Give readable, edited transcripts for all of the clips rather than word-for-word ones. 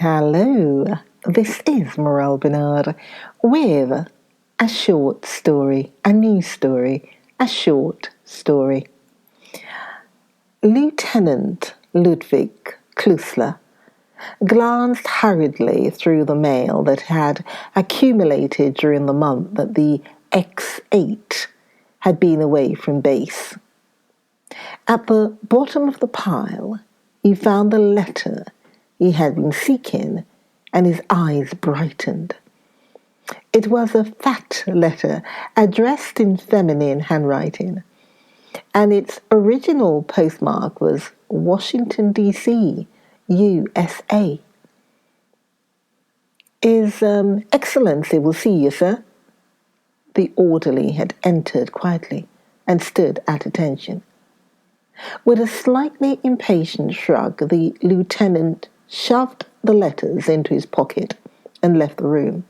Hello, this is Morel Bernard with a short story, a new story, a short story. Lieutenant Ludwig Klusler glanced hurriedly through the mail that had accumulated during the month that the X-8 had been away from base. At the bottom of the pile, he found the letter he had been seeking, and his eyes brightened. It was a fat letter addressed in feminine handwriting, and its original postmark was Washington, D.C., USA. His Excellency will see you, sir. The orderly had entered quietly and stood at attention. With a slightly impatient shrug, the lieutenant shoved the letters into his pocket and left the room.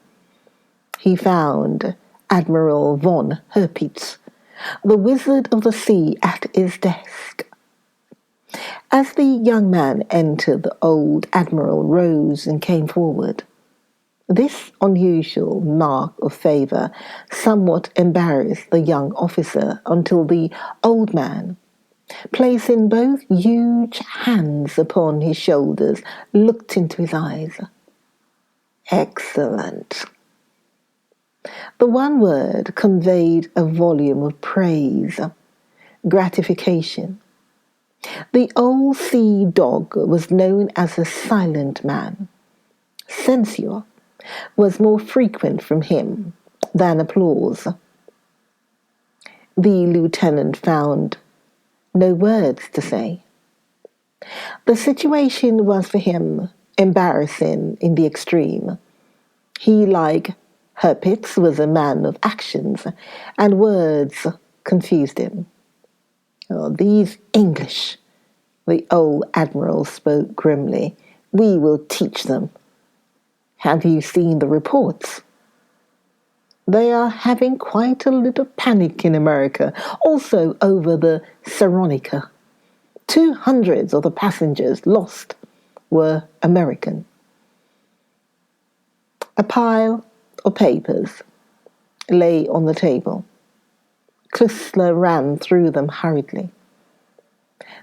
He found Admiral von Herpitz, the wizard of the sea, at his desk. As the young man entered, the old admiral rose and came forward. This unusual mark of favor somewhat embarrassed the young officer until the old man, placing both huge hands upon his shoulders, looked into his eyes. Excellent. The one word conveyed a volume of praise, gratification. The old sea dog was known as a silent man. Censure was more frequent from him than applause. The lieutenant found no words to say. The situation was for him embarrassing in the extreme. He, like Herpitz, was a man of actions, and words confused him. Oh, these English, the old admiral spoke grimly. We will teach them. Have you seen the reports? They are having quite a little panic in America, also over the Seronica. 200 of the passengers lost were American. A pile of papers lay on the table. Klusler ran through them hurriedly.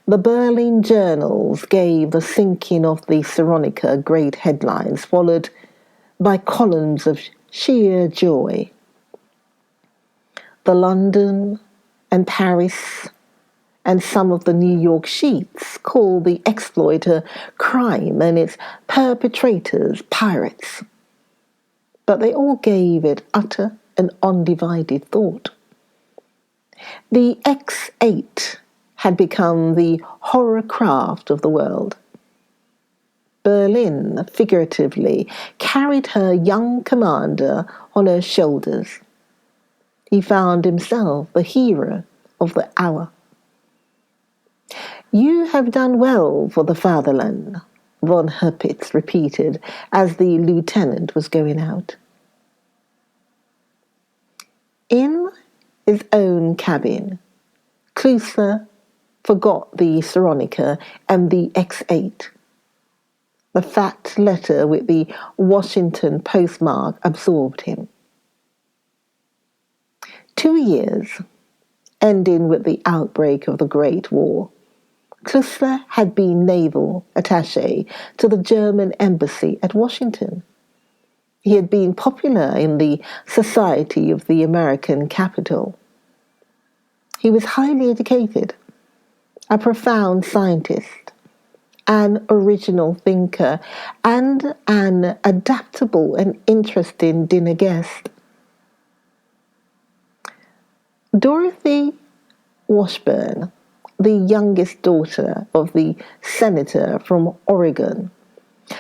The Berlin journals gave the sinking of the Seronica great headlines, followed by columns of sheer joy. The London and Paris and some of the New York sheets called the exploit a crime and its perpetrators pirates. But they all gave it utter and undivided thought. The X-8 had become the horror craft of the world. Berlin, figuratively, carried her young commander on her shoulders. He found himself the hero of the hour. You have done well for the fatherland, von Herpitz repeated as the lieutenant was going out. In his own cabin, Klusler forgot the Seronica and the X-8. The fat letter with the Washington postmark absorbed him. 2 years, ending with the outbreak of the Great War, Klusler had been naval attaché to the German embassy at Washington. He had been popular in the society of the American capital. He was highly educated, a profound scientist, an original thinker, and an adaptable and interesting dinner guest. Dorothy Washburn, the youngest daughter of the senator from Oregon,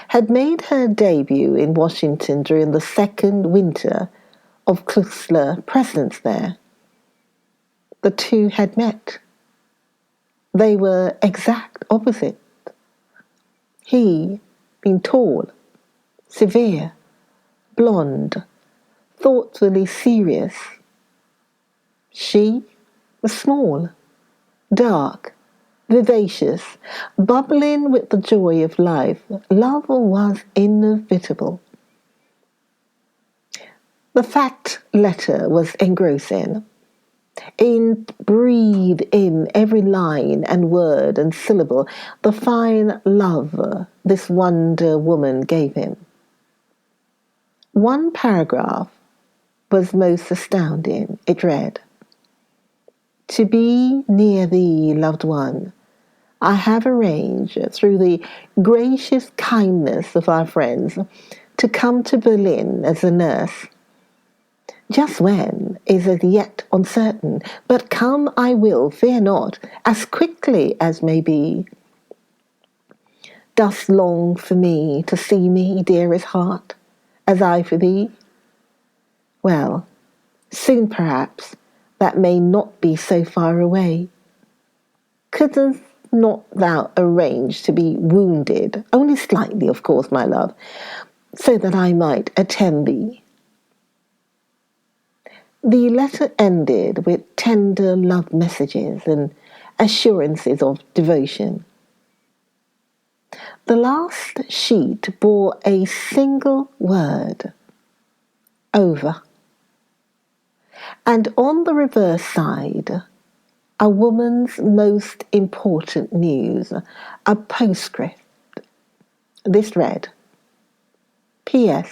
had made her debut in Washington during the second winter of Klusler's presence there. The two had met. They were exact opposites. He, being tall, severe, blonde, thoughtfully serious. She was small, dark, Vivacious, bubbling with the joy of life, love was inevitable. The fact letter was engrossing. Breathe in every line and word and syllable the fine love this wonder woman gave him. One paragraph was most astounding. It read, "To be near thee, loved one, I have arranged, through the gracious kindness of our friends, to come to Berlin as a nurse. Just when is as yet uncertain, but come I will, fear not, as quickly as may be. Dost long for me to see me, dearest heart, as I for thee? Well, soon perhaps that may not be so far away. Couldst not thou arrange to be wounded, only slightly, of course, my love, so that I might attend thee?" The letter ended with tender love messages and assurances of devotion. The last sheet bore a single word, "over," and on the reverse side, a woman's most important news, a postscript. This read, "P.S.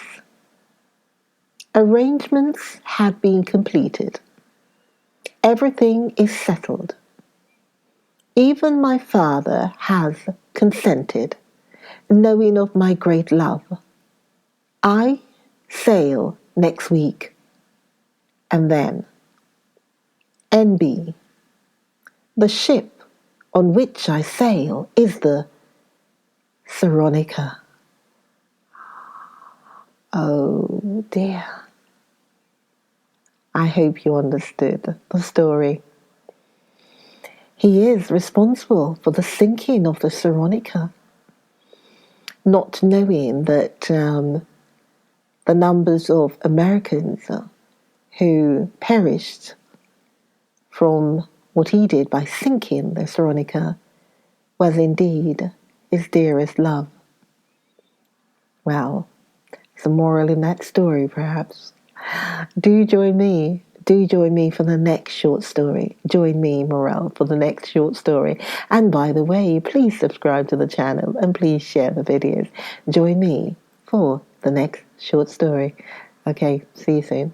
Arrangements have been completed. Everything is settled. Even my father has consented, knowing of my great love. I sail next week." And then, "N.B. The ship on which I sail is the Seronica." Oh dear. I hope you understood the story. He is responsible for the sinking of the Seronica, not knowing that the numbers of Americans who perished from what he did by sinking the Seronica was indeed his dearest love. Well, there's a moral in that story, perhaps. Do join me for the next short story. Join me, Morel, for the next short story. And by the way, please subscribe to the channel and please share the videos. Join me for the next short story. Okay, see you soon.